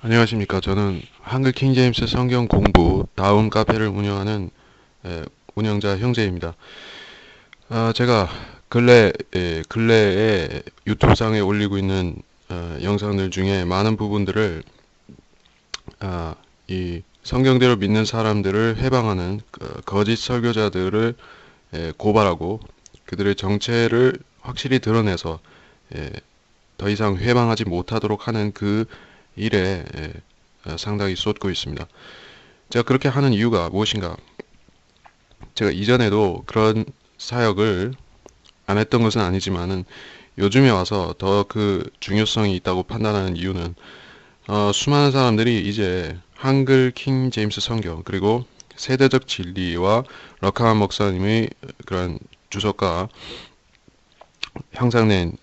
안녕하십니까. 저는 한글 킹제임스 성경 공부 다음 카페를 운영하는 운영자 형제입니다. 제가 근래에 유튜브상에 올리고 있는 영상들 중에 많은 부분들을 이 성경대로 믿는 사람들을 해방하는 거짓 설교자들을 고발하고 그들의 정체를 확실히 드러내서 에, 더 이상 회방하지 못하도록 하는 그 일에 상당히 쏟고 있습니다. 제가 그렇게 하는 이유가 무엇인가? 제가 이전에도 그런 사역을 안 했던 것은 아니지만은 요즘에 와서 더 그 중요성이 있다고 판단하는 이유는 수많은 사람들이 이제 한글 킹 제임스 성경 그리고 세대적 진리와 럭하만 목사님의 그런 주석과 향상된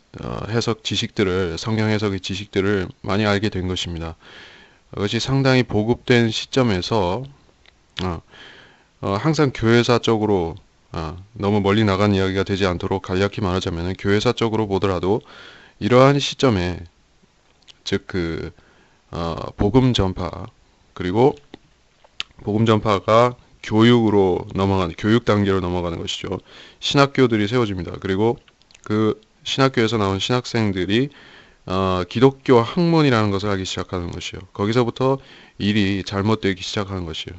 해석 지식들을 성경 해석의 지식들을 많이 알게 된 것입니다. 그것이 상당히 보급된 시점에서 어, 항상 교회사 쪽으로 너무 멀리 나간 이야기가 되지 않도록 간략히 말하자면 교회사 쪽으로 보더라도 이러한 시점에 즉 복음 전파 그리고 복음 전파가 교육으로 넘어가는 교육 단계로 넘어가는 것이죠. 신학교들이 세워집니다. 그리고 그 신학교에서 나온 신학생들이 기독교 학문이라는 것을 하기 시작하는 것이요. 거기서부터 일이 잘못되기 시작하는 것이요.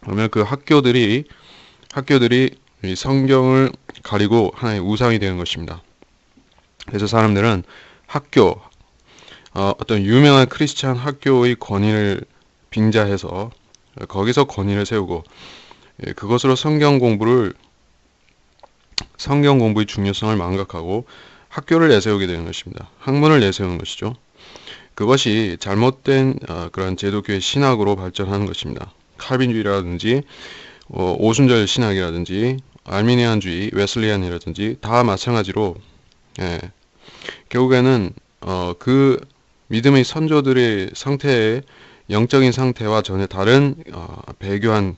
그러면 그 학교들이 이 성경을 가리고 하나의 우상이 되는 것입니다. 그래서 사람들은 학교, 어떤 유명한 크리스찬 학교의 권위를 빙자해서 거기서 권위를 세우고 그것으로 성경 공부의 중요성을 망각하고 학교를 내세우게 되는 것입니다. 학문을 내세우는 것이죠. 그것이 잘못된 그런 제도교의 신학으로 발전하는 것입니다. 칼빈주의라든지 오순절 신학이라든지 알미니안주의, 웨슬리안이라든지 다 마찬가지로 예, 결국에는 그 믿음의 선조들의 상태의 영적인 상태와 전혀 다른 배교한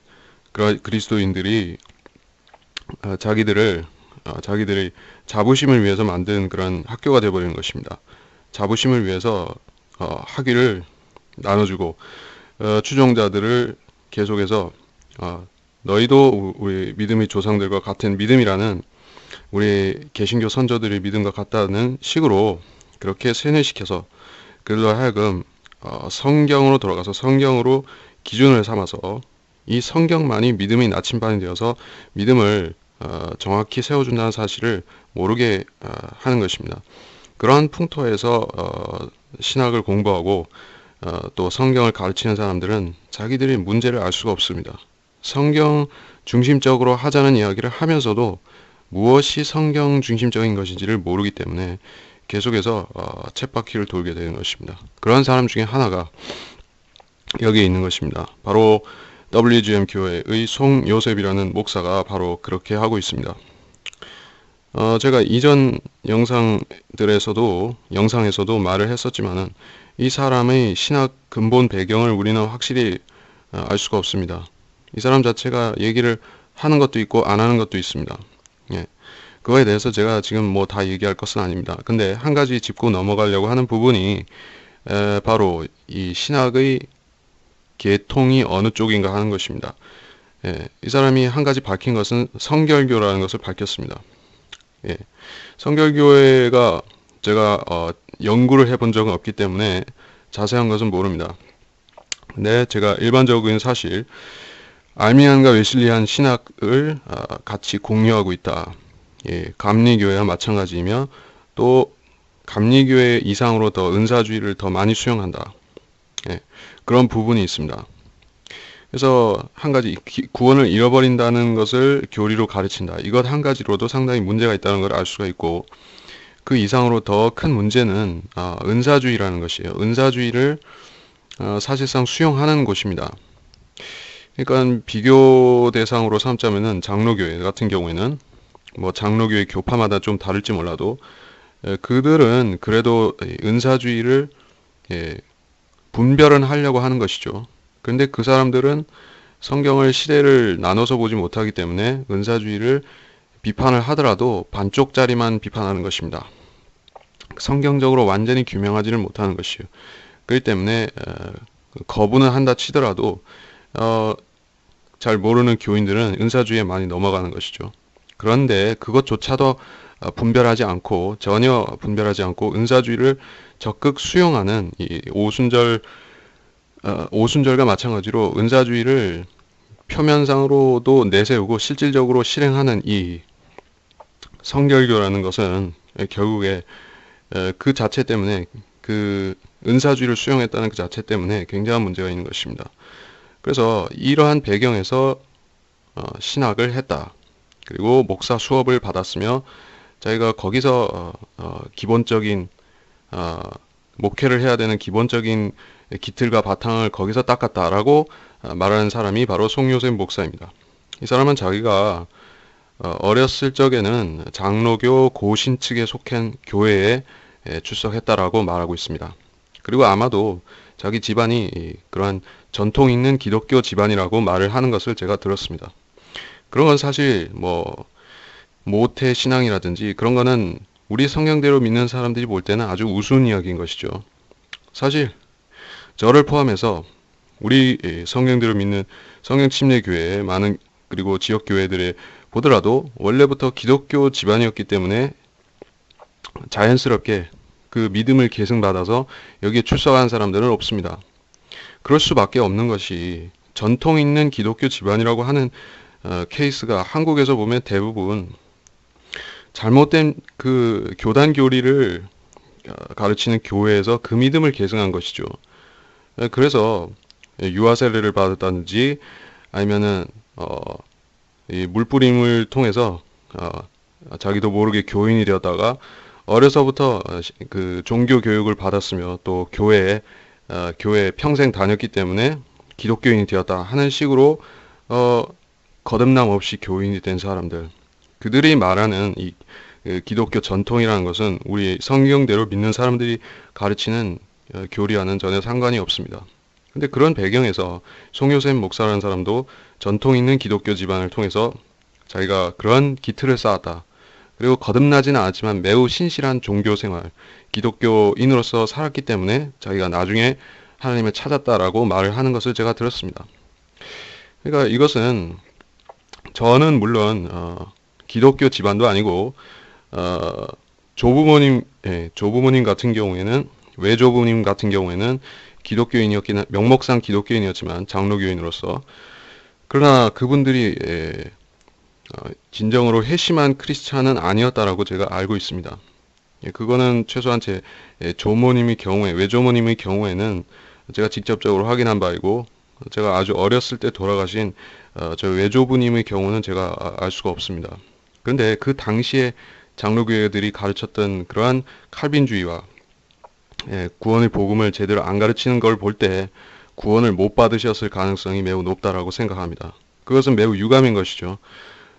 그리스도인들이 자기들의 자부심을 위해서 만든 그런 학교가 되어버리는 것입니다. 자부심을 위해서 학위를 나눠주고 추종자들을 계속해서 너희도 우리 믿음의 조상들과 같은 믿음이라는 우리 개신교 선조들의 믿음과 같다는 식으로 그렇게 세뇌시켜서 그들로 하여금 성경으로 돌아가서 성경으로 기준을 삼아서 이 성경만이 믿음의 나침반이 되어서 믿음을 정확히 세워준다는 사실을 모르게 하는 것입니다. 그러한 풍토에서 신학을 공부하고 또 성경을 가르치는 사람들은 자기들의 문제를 알 수가 없습니다. 성경 중심적으로 하자는 이야기를 하면서도 무엇이 성경 중심적인 것인지를 모르기 때문에 계속해서 쳇바퀴를 돌게 되는 것입니다. 그러한 사람 중에 하나가 여기에 있는 것입니다. 바로 WGM 교회의 송요셉이라는 목사가 바로 그렇게 하고 있습니다. 제가 이전 영상에서도 말을 했었지만은 이 사람의 신학 근본 배경을 우리는 확실히 알 수가 없습니다. 이 사람 자체가 얘기를 하는 것도 있고 안 하는 것도 있습니다. 예. 그거에 대해서 제가 지금 뭐 다 얘기할 것은 아닙니다. 근데 한 가지 짚고 넘어가려고 하는 부분이 바로 이 신학의 계통이 어느 쪽인가 하는 것입니다. 예. 이 사람이 한 가지 밝힌 것은 성결교라는 것을 밝혔습니다. 예. 성결교회가 제가 연구를 해본 적은 없기 때문에 자세한 것은 모릅니다. 근데 제가 일반적인 사실 알미안과 웨슬리안 신학을 같이 공유하고 있다. 예, 감리교회와 마찬가지이며 또 감리교회 이상으로 더 은사주의를 더 많이 수용한다. 예, 그런 부분이 있습니다. 그래서 한 가지 구원을 잃어버린다는 것을 교리로 가르친다. 이것 한 가지로도 상당히 문제가 있다는 걸 알 수가 있고 그 이상으로 더 큰 문제는 은사주의라는 것이에요. 은사주의를 사실상 수용하는 곳입니다. 그러니까 비교 대상으로 삼자면은 장로교회 같은 경우에는 뭐 장로교회 교파마다 좀 다를지 몰라도 그들은 그래도 은사주의를 분별은 하려고 하는 것이죠. 그런데 그 사람들은 성경을 시대를 나눠서 보지 못하기 때문에 은사주의를 비판을 하더라도 반쪽짜리만 비판하는 것입니다. 성경적으로 완전히 규명하지를 못하는 것이요. 그렇기 때문에 거부는 한다 치더라도 잘 모르는 교인들은 은사주의에 많이 넘어가는 것이죠. 그런데 그것조차도 분별하지 않고 전혀 분별하지 않고 은사주의를 적극 수용하는 이 오순절과 마찬가지로 은사주의를 표면상으로도 내세우고 실질적으로 실행하는 이 성결교라는 것은 결국에 그 자체 때문에 그 은사주의를 수용했다는 그 자체 때문에 굉장한 문제가 있는 것입니다. 그래서 이러한 배경에서 신학을 했다. 그리고 목사 수업을 받았으며 자기가 거기서 기본적인 목회를 해야 되는 기본적인 기틀과 바탕을 거기서 닦았다라고 말하는 사람이 바로 송요셉 목사입니다. 이 사람은 자기가 어렸을 적에는 장로교 고신 측에 속한 교회에 출석했다라고 말하고 있습니다. 그리고 아마도 자기 집안이 그러한 전통 있는 기독교 집안이라고 말을 하는 것을 제가 들었습니다. 그런 건 사실 뭐 모태 신앙이라든지 그런 거는 우리 성경대로 믿는 사람들이 볼 때는 아주 우스운 이야기인 것이죠. 사실 저를 포함해서 우리 성경대로 믿는 성경 침례 교회 많은 그리고 지역 교회들에 보더라도 원래부터 기독교 집안이었기 때문에 자연스럽게 그 믿음을 계승받아서 여기에 출석한 사람들은 없습니다. 그럴 수밖에 없는 것이 전통 있는 기독교 집안이라고 하는 케이스가 한국에서 보면 대부분 잘못된 그 교단 교리를 가르치는 교회에서 그 믿음을 계승한 것이죠. 그래서 유아 세례를 받았다든지 아니면은 이 물뿌림을 통해서 자기도 모르게 교인이 되었다가 어려서부터 그 종교 교육을 받았으며 또 교회에 평생 다녔기 때문에 기독교인이 되었다 하는 식으로 거듭남 없이 교인이 된 사람들, 그들이 말하는 이 기독교 전통이라는 것은 우리 성경대로 믿는 사람들이 가르치는 교리와는 전혀 상관이 없습니다. 근데 그런 배경에서 송요셉 목사라는 사람도 전통 있는 기독교 집안을 통해서 자기가 그런 기틀을 쌓았다. 그리고 거듭나지는 않았지만 매우 신실한 종교생활, 기독교인으로서 살았기 때문에 자기가 나중에 하나님을 찾았다라고 말을 하는 것을 제가 들었습니다. 그러니까 이것은 저는 물론 기독교 집안도 아니고 조부모님 같은 경우에는 외조부님 같은 경우에는 기독교인이었긴 명목상 기독교인이었지만 장로교인으로서 그러나 그분들이 진정으로 회심한 크리스찬은 아니었다라고 제가 알고 있습니다. 그거는 최소한 제 조모님의 경우에 외조모님의 경우에는 제가 직접적으로 확인한 바이고 제가 아주 어렸을 때 돌아가신 저 외조부님의 경우는 제가 알 수가 없습니다. 그런데 그 당시에 장로교회들이 가르쳤던 그러한 칼빈주의와 구원의 복음을 제대로 안 가르치는 걸 볼 때 구원을 못 받으셨을 가능성이 매우 높다라고 생각합니다. 그것은 매우 유감인 것이죠.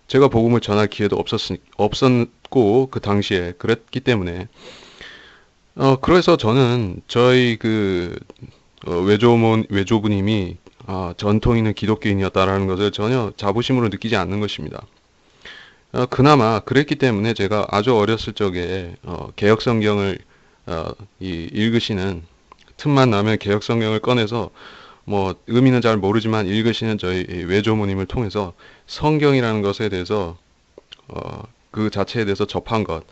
제가 복음을 전할 기회도 없었고 그 당시에 그랬기 때문에 그래서 저는 저희 그 외조부님이 전통 있는 기독교인이었다라는 것을 전혀 자부심으로 느끼지 않는 것입니다. 그나마 그랬기 때문에 제가 아주 어렸을 적에 개역성경을 읽으시는 틈만 나면 개역성경을 꺼내서 뭐 의미는 잘 모르지만 읽으시는 저희 외조모님을 통해서 성경이라는 것에 대해서 그 자체에 대해서 접한 것,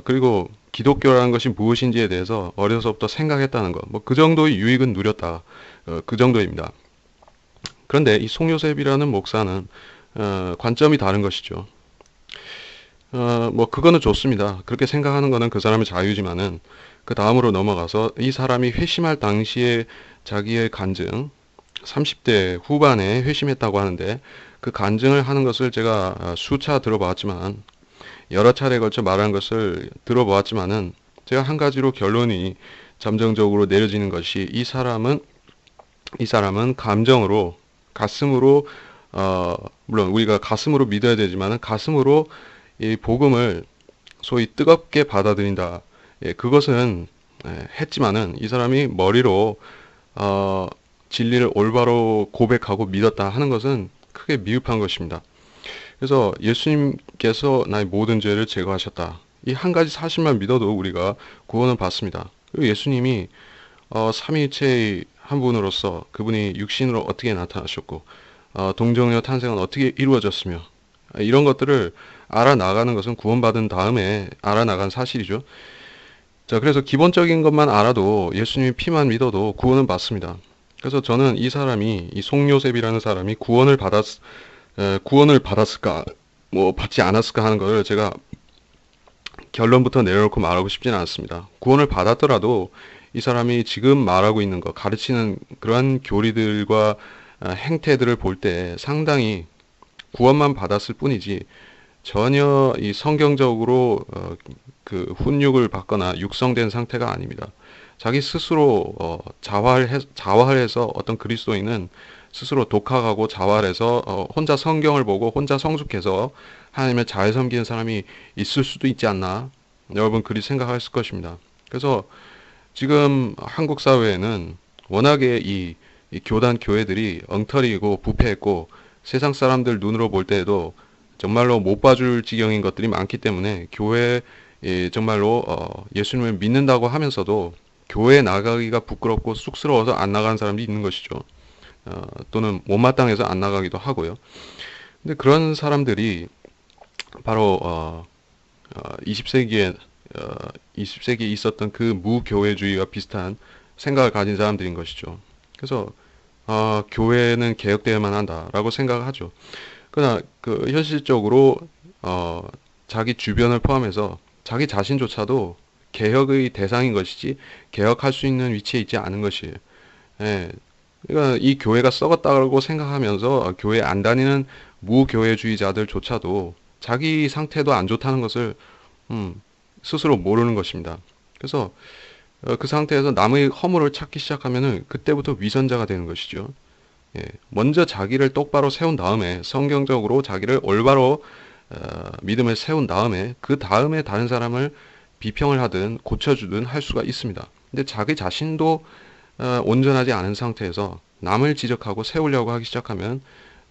그리고 기독교라는 것이 무엇인지에 대해서 어려서부터 생각했다는 것, 뭐 그 정도의 유익은 누렸다, 그 정도입니다. 그런데 이 송요셉이라는 목사는 관점이 다른 것이죠. 뭐 그거는 좋습니다. 그렇게 생각하는 거는 그 사람의 자유지만은 그 다음으로 넘어가서 이 사람이 회심할 당시에 자기의 간증 30대 후반에 회심했다고 하는데 그 간증을 하는 것을 제가 수차 들어보았지만 여러 차례에 걸쳐 말한 것을 들어보았지만은 제가 한 가지로 결론이 잠정적으로 내려지는 것이 이 사람은 감정으로 가슴으로 물론 우리가 가슴으로 믿어야 되지만은 가슴으로 이 복음을 소위 뜨겁게 받아들인다. 그것은 했지만은 이 사람이 머리로 진리를 올바로 고백하고 믿었다 하는 것은 크게 미흡한 것입니다. 그래서 예수님께서 나의 모든 죄를 제거하셨다. 이 한 가지 사실만 믿어도 우리가 구원을 받습니다. 그리고 예수님이 삼위일체의 한 분으로서 그분이 육신으로 어떻게 나타나셨고, 동정녀 탄생은 어떻게 이루어졌으며, 이런 것들을 알아나가는 것은 구원받은 다음에 알아나간 사실이죠. 자, 그래서 기본적인 것만 알아도 예수님의 피만 믿어도 구원은 받습니다. 그래서 저는 이 사람이, 이 송요셉이라는 사람이 구원을 받았을까, 뭐 받지 않았을까 하는 것을 제가 결론부터 내려놓고 말하고 싶지는 않습니다. 구원을 받았더라도 이 사람이 지금 말하고 있는 것, 가르치는 그러한 교리들과 행태들을 볼 때 상당히 구원만 받았을 뿐이지 전혀 이 성경적으로 그 훈육을 받거나 육성된 상태가 아닙니다. 자기 스스로 자활해서 어떤 그리스도인은 스스로 독학하고 자활해서 혼자 성경을 보고 혼자 성숙해서 하나님을 잘 섬기는 사람이 있을 수도 있지 않나, 여러분 그리 생각하실 것입니다. 그래서 지금 한국 사회에는 워낙에 이 교단 교회들이 엉터리이고 부패했고 세상 사람들 눈으로 볼 때에도 정말로 못 봐줄 지경인 것들이 많기 때문에 교회 정말로 예수님을 믿는다고 하면서도 교회에 나가기가 부끄럽고 쑥스러워서 안 나가는 사람도 있는 것이죠. 또는 못마땅해서 안 나가기도 하고요. 근데 그런 사람들이 바로 20세기에 20세기에 있었던 그 무교회주의와 비슷한 생각을 가진 사람들인 것이죠. 그래서 교회는 개혁되어야만 한다라고 생각을 하죠. 그러나 그 현실적으로 자기 주변을 포함해서 자기 자신조차도 개혁의 대상인 것이지 개혁할 수 있는 위치에 있지 않은 것이에요. 예. 그러니까 이 교회가 썩었다고 생각하면서 교회 안 다니는 무교회주의자들조차도 자기 상태도 안 좋다는 것을 스스로 모르는 것입니다. 그래서 그 상태에서 남의 허물을 찾기 시작하면은 그때부터 위선자가 되는 것이죠. 예, 먼저 자기를 똑바로 세운 다음에 성경적으로 자기를 올바로 믿음을 세운 다음에 그 다음에 다른 사람을 비평을 하든 고쳐주든 할 수가 있습니다. 근데 자기 자신도 온전하지 않은 상태에서 남을 지적하고 세우려고 하기 시작하면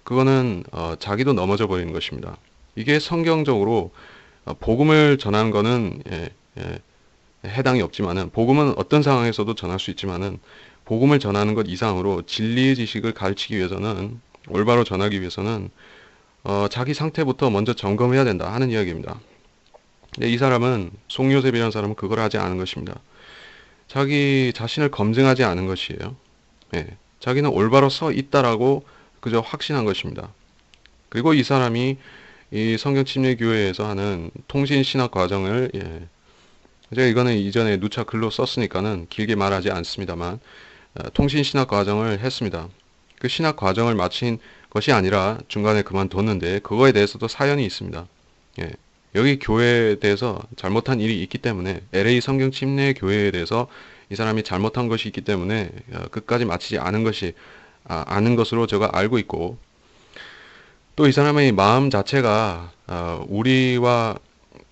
그거는 자기도 넘어져 버리는 것입니다. 이게 성경적으로 복음을 전하는 거는 해당이 없지만은 복음은 어떤 상황에서도 전할 수 있지만은 복음을 전하는 것 이상으로 진리의 지식을 가르치기 위해서는 올바로 전하기 위해서는 자기 상태부터 먼저 점검해야 된다 하는 이야기입니다. 근데 이 사람은 송요셉이라는 사람은 그걸 하지 않은 것입니다. 자기 자신을 검증하지 않은 것이에요. 예, 자기는 올바로 서 있다라고 그저 확신한 것입니다. 그리고 이 사람이 이 성경침례교회에서 하는 통신신학 과정을 제가 이거는 이전에 누차 글로 썼으니까는 길게 말하지 않습니다만 통신신학 과정을 했습니다. 그 신학 과정을 마친 것이 아니라 중간에 그만뒀는데 그거에 대해서도 사연이 있습니다. 예, 여기 교회에 대해서 잘못한 일이 있기 때문에 LA 성경침례교회에 대해서 이 사람이 잘못한 것이 있기 때문에 끝까지 마치지 않은 것이 아는 것으로 제가 알고 있고, 또 이 사람의 마음 자체가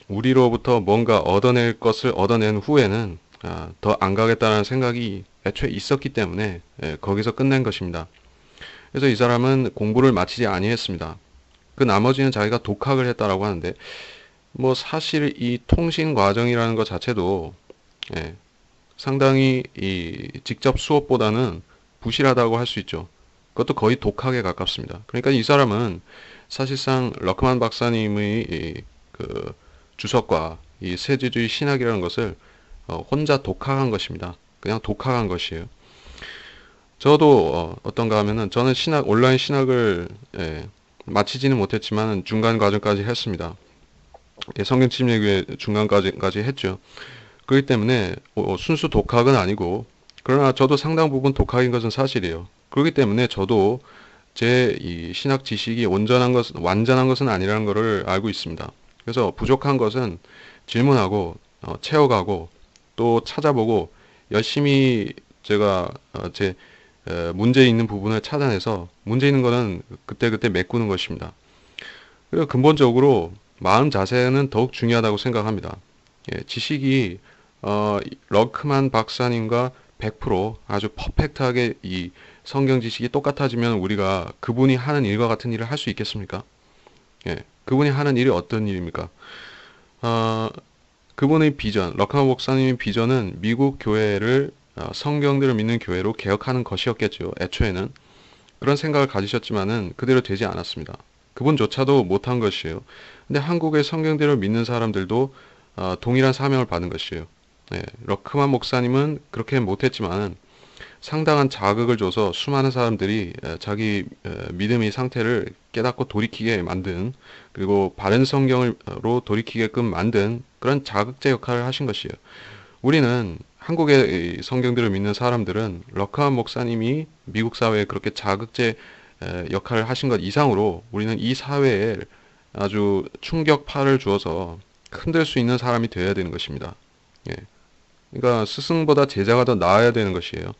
우리로부터 뭔가 얻어낼 것을 얻어낸 후에는 더 안 가겠다는 생각이 애초에 있었기 때문에 거기서 끝낸 것입니다. 그래서 이 사람은 공부를 마치지 아니했습니다. 그 나머지는 자기가 독학을 했다라고 하는데, 뭐 사실 이 통신 과정이라는 것 자체도 상당히 이 직접 수업보다는 부실하다고 할 수 있죠. 그것도 거의 독학에 가깝습니다. 그러니까 이 사람은 사실상 러크만 박사님의 그 주석과 이 세계주의 신학이라는 것을 혼자 독학한 것입니다. 그냥 독학한 것이에요. 저도 어떤가 하면은 저는 온라인 신학을 마치지는 못했지만 중간 과정까지 했습니다. 성경침례교회 중간까지 했죠. 그렇기 때문에 순수 독학은 아니고, 그러나 저도 상당 부분 독학인 것은 사실이에요. 그렇기 때문에 저도 제 이 신학 지식이 완전한 것은 아니라는 것을 알고 있습니다. 그래서 부족한 것은 질문하고 채워가고 또 찾아보고 열심히 제가 제 문제 있는 부분을 찾아내서 문제 있는 거는 그때그때 메꾸는 것입니다. 그리고 근본적으로 마음 자세는 더욱 중요하다고 생각합니다. 지식이 러크만 박사님과 100% 아주 퍼펙트하게 이 성경 지식이 똑같아지면 우리가 그분이 하는 일과 같은 일을 할 수 있겠습니까? 그분이 하는 일이 어떤 일입니까? 그분의 비전, 러크만 목사님의 비전은 미국 교회를 성경들을 믿는 교회로 개혁하는 것이었겠죠. 애초에는 그런 생각을 가지셨지만은 그대로 되지 않았습니다. 그분조차도 못한 것이에요. 근데 한국의 성경대로 믿는 사람들도 동일한 사명을 받은 것이에요. 예, 러크만 목사님은 그렇게 못했지만은 상당한 자극을 줘서 수많은 사람들이 자기 믿음의 상태를 깨닫고 돌이키게 만든, 그리고 바른 성경으로 돌이키게끔 만든 그런 자극제 역할을 하신 것이에요. 우리는 한국의 성경들을 믿는 사람들은 러크한 목사님이 미국 사회에 그렇게 자극제 역할을 하신 것 이상으로 우리는 이 사회에 아주 충격파를 주어서 흔들 수 있는 사람이 되어야 되는 것입니다. 예. 그러니까 스승보다 제자가 더 나아야 되는 것이에요.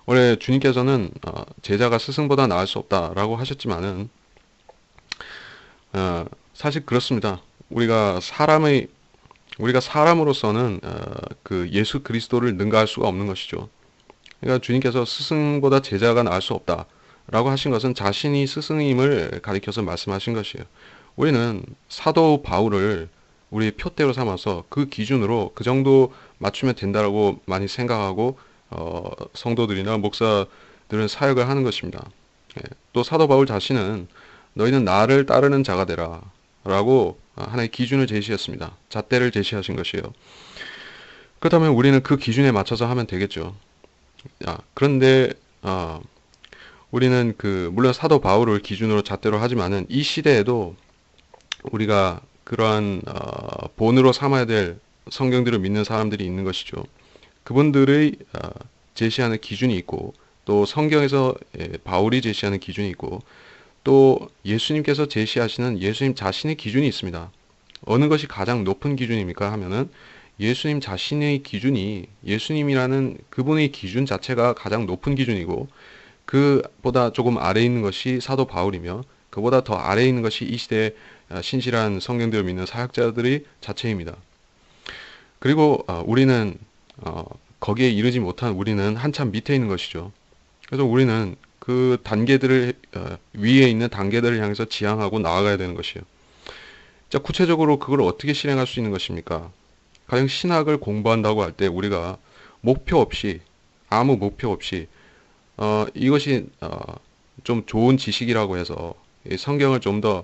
원래 주님께서는 제자가 스승보다 나을 수 없다라고 하셨지만은 사실 그렇습니다. 우리가 사람으로서는 그 예수 그리스도를 능가할 수가 없는 것이죠. 그러니까 주님께서 스승보다 제자가 나을 수 없다라고 하신 것은 자신이 스승임을 가리켜서 말씀하신 것이에요. 우리는 사도 바울을 우리의 표대로 삼아서 그 기준으로 그 정도 맞추면 된다라고 많이 생각하고 성도들이나 목사들은 사역을 하는 것입니다. 예, 또 사도 바울 자신은 너희는 나를 따르는 자가 되라 라고 하나의 기준을 제시했습니다. 잣대를 제시하신 것이에요. 그렇다면 우리는 그 기준에 맞춰서 하면 되겠죠. 그런데 우리는 물론 사도 바울을 기준으로 잣대로 하지만은 이 시대에도 우리가 그러한 본으로 삼아야 될 성경들을 믿는 사람들이 있는 것이죠. 그분들의 제시하는 기준이 있고, 또 성경에서 바울이 제시하는 기준이 있고, 또 예수님께서 제시하시는 예수님 자신의 기준이 있습니다. 어느 것이 가장 높은 기준입니까 하면은 예수님 자신의 기준이, 예수님이라는 그분의 기준 자체가 가장 높은 기준이고, 그보다 조금 아래에 있는 것이 사도 바울이며, 그보다 더 아래에 있는 것이 이 시대의 신실한 성경들을 믿는 사역자들의 자체입니다. 그리고 우리는 거기에 이르지 못한 우리는 한참 밑에 있는 것이죠. 그래서 우리는 그 단계들을 위에 있는 단계들을 향해서 지향하고 나아가야 되는 것이에요. 자, 구체적으로 그걸 어떻게 실행할 수 있는 것입니까? 가령 신학을 공부한다고 할 때 우리가 목표 없이, 아무 목표 없이 이것이 좀 좋은 지식이라고 해서 이 성경을 좀 더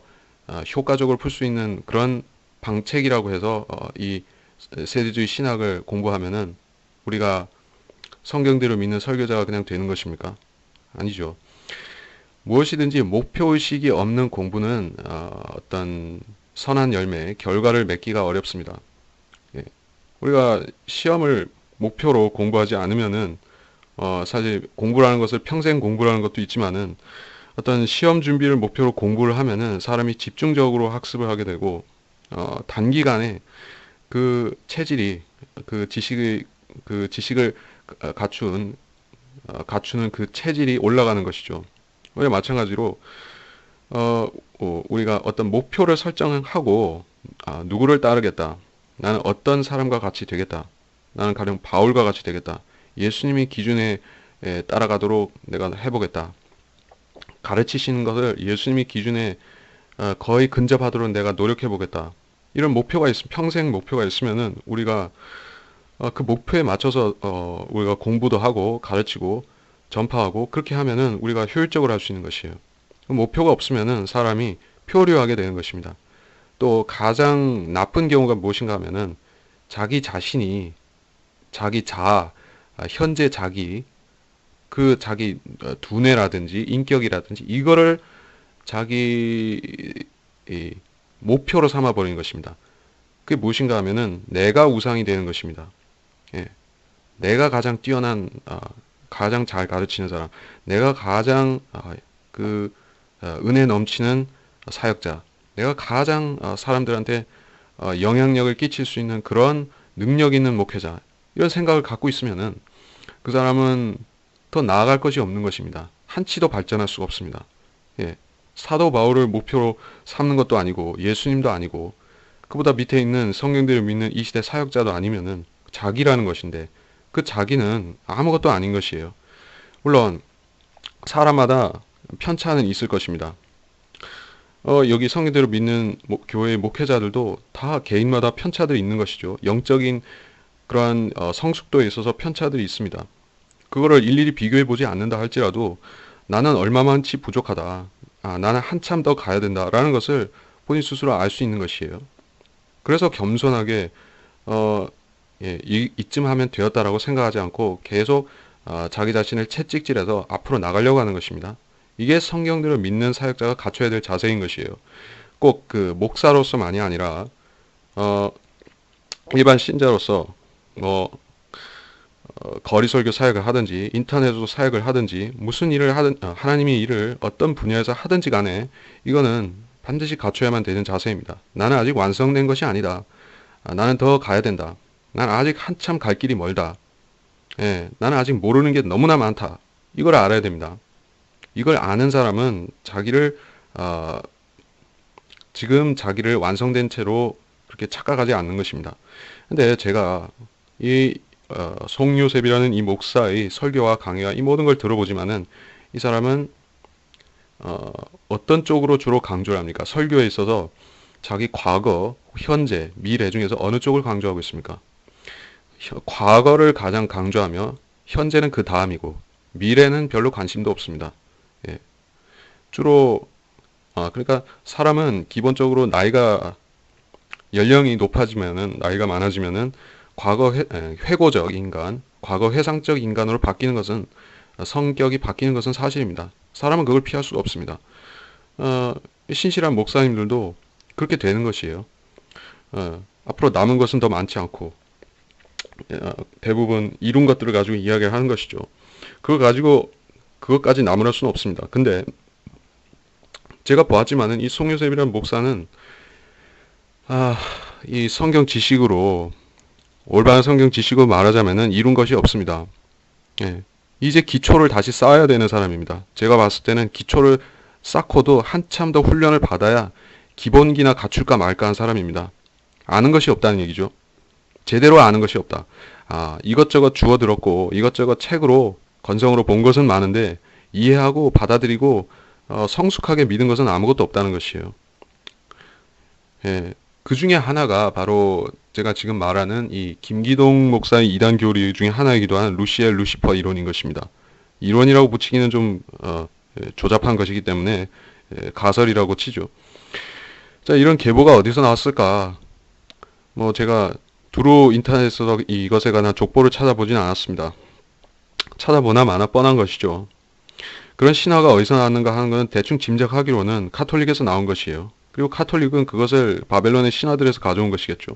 효과적으로 풀 수 있는 그런 방책이라고 해서 이 세대주의 신학을 공부하면은 우리가 성경대로 믿는 설교자가 그냥 되는 것입니까? 아니죠. 무엇이든지 목표의식이 없는 공부는 어떤 선한 열매, 결과를 맺기가 어렵습니다. 예. 우리가 시험을 목표로 공부하지 않으면은 사실 공부라는 것을 평생 공부라는 것도 있지만은 어떤 시험 준비를 목표로 공부를 하면은 사람이 집중적으로 학습을 하게 되고 단기간에 그 체질이 그 지식을 갖추는 그 체질이 올라가는 것이죠. 마찬가지로 우리가 어떤 목표를 설정하고 누구를 따르겠다. 나는 어떤 사람과 같이 되겠다. 나는 가령 바울과 같이 되겠다. 예수님의 기준에 따라가도록 내가 해보겠다. 가르치시는 것을 예수님의 기준에 거의 근접하도록 내가 노력해보겠다. 이런 목표가 평생 목표가 있으면은 우리가 그 목표에 맞춰서 우리가 공부도 하고 가르치고 전파하고 그렇게 하면은 우리가 효율적으로 할 수 있는 것이에요. 목표가 없으면은 사람이 표류하게 되는 것입니다. 또 가장 나쁜 경우가 무엇인가 하면은 자기 자신이 자기 현재 자기 두뇌라든지 인격이라든지 이거를 자기 목표로 삼아 버리는 것입니다. 그게 무엇인가 하면은 내가 우상이 되는 것입니다. 예. 내가 가장 뛰어난 가장 잘 가르치는 사람, 내가 가장 은혜 넘치는 사역자, 내가 가장 사람들한테 영향력을 끼칠 수 있는 그런 능력 있는 목회자, 이런 생각을 갖고 있으면은 그 사람은 더 나아갈 것이 없는 것입니다. 한치도 발전할 수가 없습니다. 예. 사도 바울을 목표로 삼는 것도 아니고 예수님도 아니고 그보다 밑에 있는 성경들을 믿는 이 시대 사역자도 아니면은 자기라는 것인데 그 자기는 아무것도 아닌 것이에요. 물론 사람마다 편차는 있을 것입니다. 여기 성경대로 믿는 교회의 목회자들도 다 개인마다 편차들이 있는 것이죠. 영적인 그러한 성숙도에 있어서 편차들이 있습니다. 그거를 일일이 비교해 보지 않는다 할지라도 나는 얼마만치 부족하다. 나는 한참 더 가야 된다라는 것을 본인 스스로 알 수 있는 것이에요. 그래서 겸손하게 이쯤 하면 되었다라고 생각하지 않고 계속 자기 자신을 채찍질해서 앞으로 나가려고 하는 것입니다. 이게 성경들을 믿는 사역자가 갖춰야 될 자세인 것이에요. 꼭 그 목사로서만이 아니라 어, 일반 신자로서 뭐 거리 설교 사역을 하든지 인터넷으로 사역을 하든지 무슨 일을 하든 하나님의 일을 어떤 분야에서 하든지 간에 이거는 반드시 갖춰야만 되는 자세입니다. 나는 아직 완성된 것이 아니다. 나는 더 가야 된다. 난 아직 한참 갈 길이 멀다. 예, 나는 아직 모르는 게 너무나 많다. 이걸 알아야 됩니다. 이걸 아는 사람은 자기를 지금 자기를 완성된 채로 그렇게 착각하지 않는 것입니다. 근데 제가 이 송요셉이라는 이 목사의 설교와 강의와 이 모든 걸 들어보지만은 이 사람은 어떤 쪽으로 주로 강조를 합니까? 설교에 있어서 자기 과거, 현재, 미래 중에서 어느 쪽을 강조하고 있습니까? 과거를 가장 강조하며 현재는 그 다음이고 미래는 별로 관심도 없습니다. 예. 주로 그러니까 사람은 기본적으로 나이가 연령이 높아지면은 나이가 많아지면은 과거 회고적 인간, 과거 회상적 인간으로 바뀌는 것은 성격이 바뀌는 것은 사실입니다. 사람은 그걸 피할 수가 없습니다. 어, 신실한 목사님들도 그렇게 되는 것이에요. 앞으로 남은 것은 더 많지 않고 대부분 이룬 것들을 가지고 이야기를 하는 것이죠. 그걸 가지고 그것까지 나무랄 수는 없습니다. 근데 제가 보았지만은 이 송요셉이라는 목사는 이 성경 지식으로 올바른 성경 지식으로 말하자면은 이룬 것이 없습니다. 예. 이제 기초를 다시 쌓아야 되는 사람입니다. 제가 봤을 때는 기초를 쌓고도 한참 더 훈련을 받아야 기본기나 갖출까 말까 한 사람입니다. 아는 것이 없다는 얘기죠. 제대로 아는 것이 없다. 이것저것 주워 들었고 이것저것 책으로 건성으로 본 것은 많은데 이해하고 받아들이고 성숙하게 믿은 것은 아무것도 없다는 것이에요. 예. 그 중에 하나가 바로 제가 지금 말하는 이 김기동 목사의 이단 교리 중에 하나이기도 한 루시엘 루시퍼 이론인 것입니다. 이론이라고 붙이기는 좀 조잡한 것이기 때문에 가설이라고 치죠. 자, 이런 계보가 어디서 나왔을까? 뭐 제가 두루 인터넷에서 이것에 관한 족보를 찾아보진 않았습니다. 찾아보나 마나 뻔한 것이죠. 그런 신화가 어디서 나왔는가 하는 것은 대충 짐작하기로는 카톨릭에서 나온 것이에요. 그리고 카톨릭은 그것을 바벨론의 신화들에서 가져온 것이겠죠.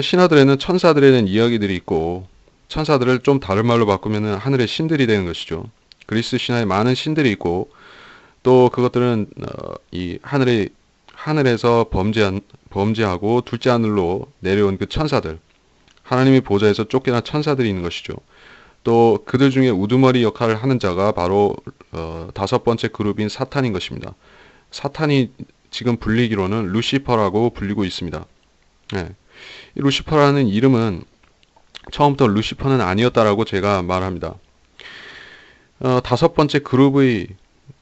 신화들에는 천사들에 대한 이야기들이 있고 천사들을 좀 다른 말로 바꾸면 하늘의 신들이 되는 것이죠. 그리스 신화에 많은 신들이 있고 또 그것들은 이 하늘에서 범죄하고 둘째 하늘로 내려온 그 천사들, 하나님의 보좌에서 쫓겨난 천사들이 있는 것이죠. 또 그들 중에 우두머리 역할을 하는 자가 바로 다섯 번째 그룹인 사탄인 것입니다. 사탄이 지금 불리기로는 루시퍼라고 불리고 있습니다. 네. 이 루시퍼라는 이름은 처음부터 루시퍼는 아니었다라고 제가 말합니다. 다섯 번째 그룹의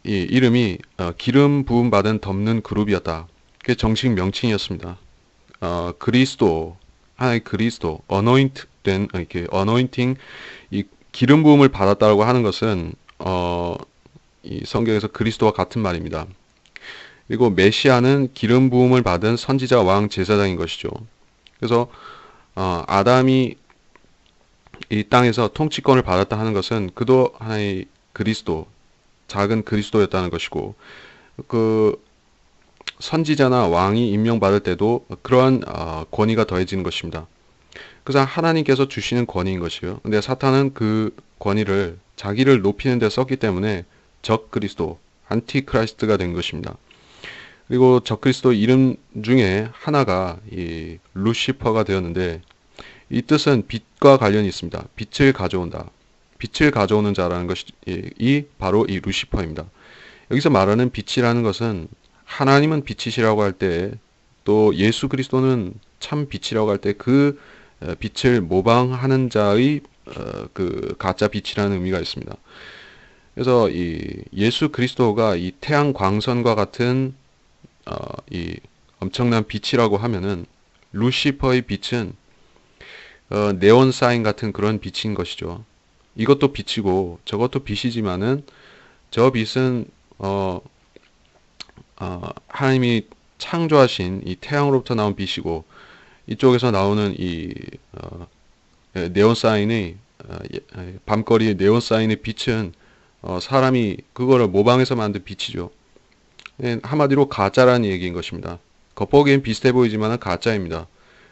이 이름이 기름 부음 받은 덮는 그룹이었다. 그게 정식 명칭이었습니다. 그리스도, 하나의 그리스도, 어노인트된 이렇게 어노인팅, 이 기름 부음을 받았다고 하는 것은 이 성경에서 그리스도와 같은 말입니다. 그리고 메시아는 기름 부음을 받은 선지자 왕 제사장인 것이죠. 그래서 아담이 이 땅에서 통치권을 받았다 하는 것은 그도 하나의 그리스도, 작은 그리스도였다는 것이고 그 선지자나 왕이 임명받을 때도 그러한 권위가 더해지는 것입니다. 그래서 하나님께서 주시는 권위인 것이에요. 근데 사탄은 그 권위를 자기를 높이는 데 썼기 때문에 적 그리스도, 안티크라이스트가 된 것입니다. 그리고 적그리스도 이름 중에 하나가 이 루시퍼가 되었는데 이 뜻은 빛과 관련이 있습니다. 빛을 가져온다. 빛을 가져오는 자라는 것이 바로 이 루시퍼입니다. 여기서 말하는 빛이라는 것은 하나님은 빛이시라고 할 때 또 예수 그리스도는 참 빛이라고 할 때 그 빛을 모방하는 자의 그 가짜 빛이라는 의미가 있습니다. 그래서 이 예수 그리스도가 이 태양 광선과 같은 이 엄청난 빛이라고 하면은 루시퍼의 빛은 네온 사인 같은 그런 빛인 것이죠. 이것도 빛이고 저것도 빛이지만은 저 빛은 하나님이 창조하신 이 태양으로부터 나온 빛이고 이쪽에서 나오는 이 네온 사인의 밤거리의 네온 사인의 빛은 사람이 그거를 모방해서 만든 빛이죠. 한마디로 가짜라는 얘기인 것입니다. 겉보기엔 비슷해 보이지만 가짜입니다.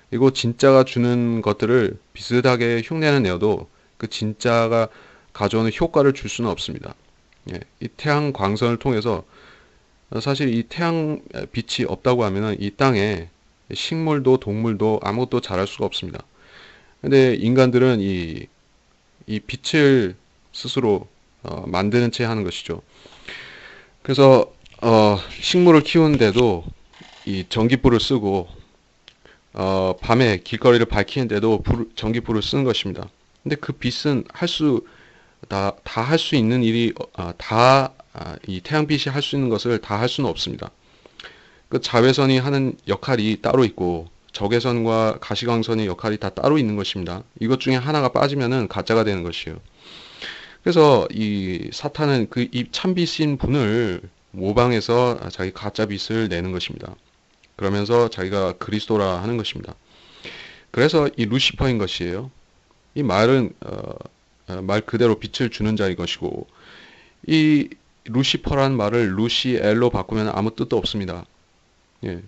그리고 진짜가 주는 것들을 비슷하게 흉내는 내어도 그 진짜가 가져오는 효과를 줄 수는 없습니다. 이 태양 광선을 통해서 사실 이 태양 빛이 없다고 하면 이 땅에 식물도 동물도 아무것도 자랄 수가 없습니다. 근데 인간들은 이 빛을 스스로 만드는 채 하는 것이죠. 그래서 식물을 키우는데도 이 전기불을 쓰고 밤에 길거리를 밝히는데도 전기불을 쓰는 것입니다. 근데 그 빛은 다 할 수 있는 일이 이 태양빛이 할 수 있는 것을 다 할 수는 없습니다. 그 자외선이 하는 역할이 따로 있고 적외선과 가시광선의 역할이 다 따로 있는 것입니다. 이것 중에 하나가 빠지면은 가짜가 되는 것이에요. 그래서 이 사탄은 그 이 참빛인 분을 모방해서 자기 가짜 빛을 내는 것입니다. 그러면서 자기가 그리스도라 하는 것입니다. 그래서 이 루시퍼인 것이에요. 이 말은 말 그대로 빛을 주는 자인 것이고 이 루시퍼라는 말을 루시엘로 바꾸면 아무 뜻도 없습니다. 예.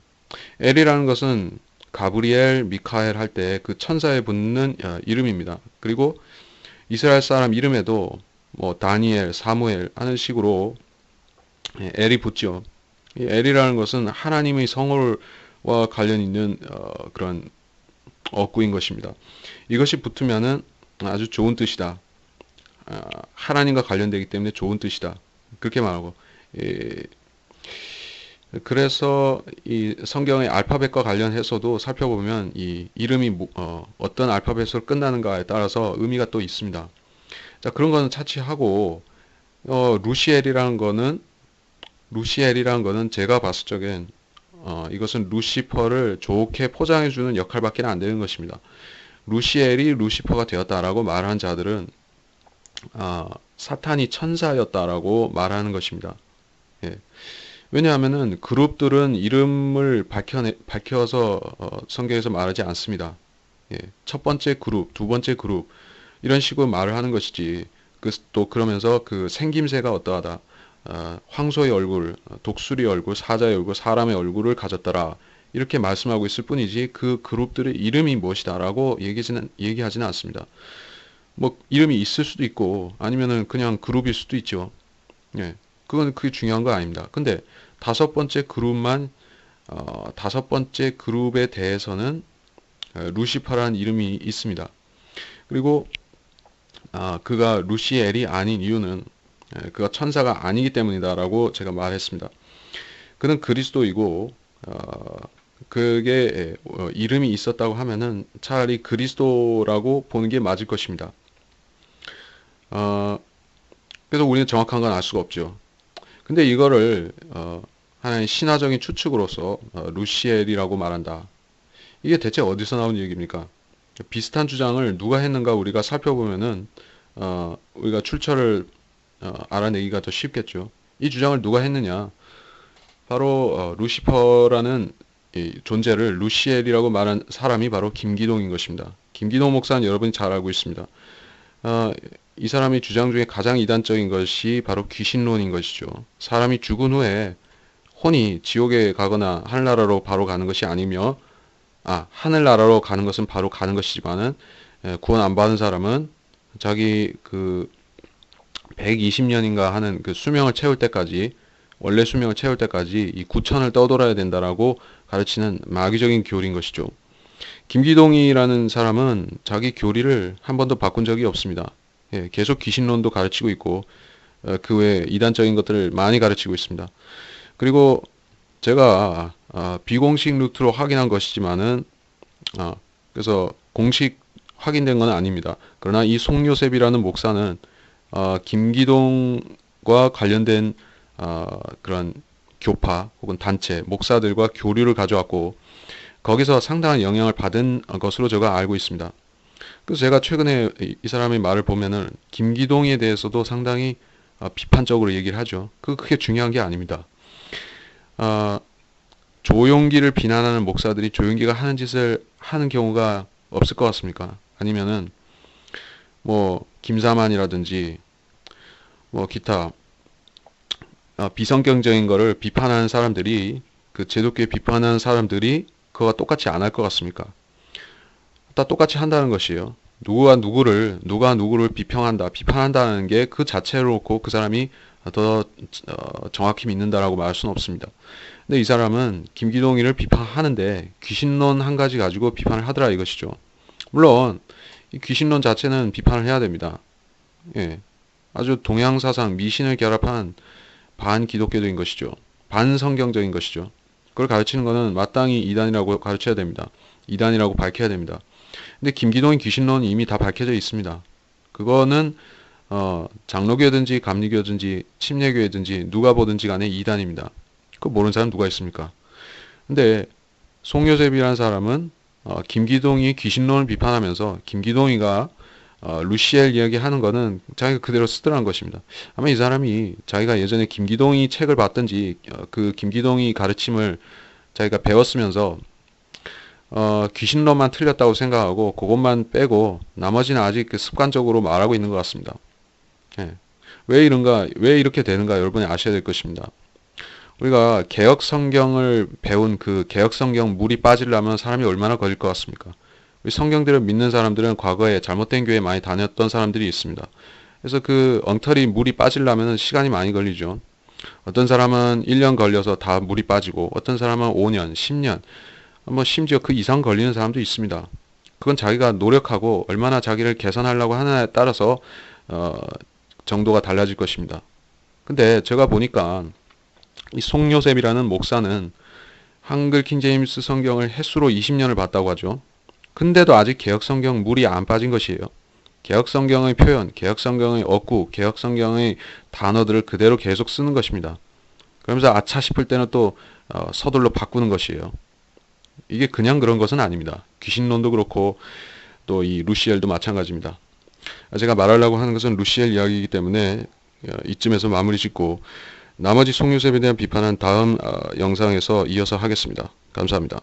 엘이라는 것은 가브리엘, 미카엘 할 때 그 천사에 붙는 이름입니다. 그리고 이스라엘 사람 이름에도 뭐 다니엘, 사무엘 하는 식으로 엘이 붙죠. 이 엘이라는 것은 하나님의 성호와 관련 있는 그런 어구인 것입니다. 이것이 붙으면은 아주 좋은 뜻이다. 하나님과 관련되기 때문에 좋은 뜻이다. 그렇게 말하고 그래서 이 성경의 알파벳과 관련해서도 살펴보면 이 이름이 어떤 알파벳으로 끝나는가에 따라서 의미가 또 있습니다. 자, 그런 거는 차치하고 루시엘이라는 거는 제가 봤을 적엔 이것은 루시퍼를 좋게 포장해주는 역할밖에 안 되는 것입니다. 루시엘이 루시퍼가 되었다라고 말한 자들은 사탄이 천사였다라고 말하는 것입니다. 예. 왜냐하면은 그룹들은 이름을 밝혀서 성경에서 말하지 않습니다. 예. 첫 번째 그룹, 두 번째 그룹 이런 식으로 말을 하는 것이지. 또 그러면서 그 생김새가 어떠하다. 황소의 얼굴, 독수리 얼굴, 사자의 얼굴, 사람의 얼굴을 가졌더라. 이렇게 말씀하고 있을 뿐이지 그 그룹들의 이름이 무엇이다라고 얘기하지는 않습니다. 뭐 이름이 있을 수도 있고 아니면은 그냥 그룹일 수도 있죠. 예. 그건 그게 중요한 거 아닙니다. 근데 다섯 번째 그룹에 대해서는 루시퍼라는 이름이 있습니다. 그리고 그가 루시엘이 아닌 이유는 그가 천사가 아니기 때문이다라고 제가 말했습니다. 그는 그리스도이고 그게 이름이 있었다고 하면은 차라리 그리스도라고 보는 게 맞을 것입니다. 그래서 우리는 정확한 건 알 수가 없죠. 근데 이거를 하나의 신화적인 추측으로서 루시엘이라고 말한다. 이게 대체 어디서 나온 얘기입니까? 비슷한 주장을 누가 했는가 우리가 살펴보면은 우리가 출처를 알아내기가 더 쉽겠죠. 이 주장을 누가 했느냐? 바로 루시퍼라는 이 존재를 루시엘이라고 말한 사람이 바로 김기동인 것입니다. 김기동 목사는 여러분이 잘 알고 있습니다. 이 사람의 주장 중에 가장 이단적인 것이 바로 귀신론인 것이죠. 사람이 죽은 후에 혼이 지옥에 가거나 하늘나라로 바로 가는 것이 아니며 하늘나라로 가는 것은 바로 가는 것이지만은 구원 안 받은 사람은 자기 그 120년인가 하는 그 수명을 채울 때까지 원래 수명을 채울 때까지 이 구천을 떠돌아야 된다라고 가르치는 마귀적인 교리인 것이죠. 김기동이라는 사람은 자기 교리를 한 번도 바꾼 적이 없습니다. 예, 계속 귀신론도 가르치고 있고 그 외에 이단적인 것들을 많이 가르치고 있습니다. 그리고 제가 비공식 루트로 확인한 것이지만은 그래서 공식 확인된 건 아닙니다. 그러나 이 송요셉이라는 목사는 김기동과 관련된 그런 교파 혹은 단체 목사들과 교류를 가져왔고 거기서 상당한 영향을 받은 것으로 제가 알고 있습니다. 그래서 제가 최근에 이 사람의 말을 보면은 김기동에 대해서도 상당히 비판적으로 얘기를 하죠. 그 크게 중요한 게 아닙니다. 아, 조용기를 비난하는 목사들이 조용기가 하는 짓을 하는 경우가 없을 것 같습니까? 아니면은 뭐 김사만이라든지 뭐 기타 비성경적인 거를 비판하는 사람들이 그 제도교회 비판하는 사람들이 그거가 똑같이 안 할 것 같습니까? 다 똑같이 한다는 것이에요. 누가 누구를 비판한다는 게 그 자체로 놓고 그 사람이 더 정확히 믿는다라고 말할 수는 없습니다. 근데 이 사람은 김기동이를 비판하는데 귀신론 한 가지 가지고 비판을 하더라 이것이죠. 물론 이 귀신론 자체는 비판을 해야 됩니다. 예, 아주 동양사상 미신을 결합한 반기독교적인 것이죠. 반성경적인 것이죠. 그걸 가르치는 것은 마땅히 이단이라고 가르쳐야 됩니다. 이단이라고 밝혀야 됩니다. 근데 김기동의 귀신론은 이미 다 밝혀져 있습니다. 그거는 장로교든지 감리교든지 침례교회든지 누가 보든지 간에 이단입니다. 그거 모르는 사람 누가 있습니까? 근데 송요셉이라는 사람은 김기동이 귀신론을 비판하면서 김기동이가 루시엘 이야기 하는 거는 자기가 그대로 쓰더라는 것입니다. 아마 이 사람이 자기가 예전에 김기동이 책을 봤든지 그 김기동이 가르침을 자기가 배웠으면서 귀신론만 틀렸다고 생각하고 그것만 빼고 나머지는 아직 그 습관적으로 말하고 있는 것 같습니다. 예. 왜 이런가, 왜 이렇게 되는가 여러분이 아셔야 될 것입니다. 우리가 개혁 성경을 배운 그 개혁 성경 물이 빠지려면 사람이 얼마나 걸릴 것 같습니까? 우리 성경들을 믿는 사람들은 과거에 잘못된 교회 많이 다녔던 사람들이 있습니다. 그래서 그 엉터리 물이 빠지려면 시간이 많이 걸리죠. 어떤 사람은 1년 걸려서 다 물이 빠지고 어떤 사람은 5년, 10년, 뭐 심지어 그 이상 걸리는 사람도 있습니다. 그건 자기가 노력하고 얼마나 자기를 개선하려고 하느냐에 따라서 정도가 달라질 것입니다. 근데 제가 보니까 이 송요셉이라는 목사는 한글 킹제임스 성경을 횟수로 20년을 봤다고 하죠. 근데도 아직 개혁성경 물이 안 빠진 것이에요. 개혁성경의 표현, 개혁성경의 어구, 개혁성경의 단어들을 그대로 계속 쓰는 것입니다. 그러면서 아차 싶을 때는 또 서둘러 바꾸는 것이에요. 이게 그냥 그런 것은 아닙니다. 귀신론도 그렇고 또 이 루시엘도 마찬가지입니다. 제가 말하려고 하는 것은 루시엘 이야기이기 때문에 이쯤에서 마무리 짓고 나머지 송요셉에 대한 비판은 다음 영상에서 이어서 하겠습니다. 감사합니다.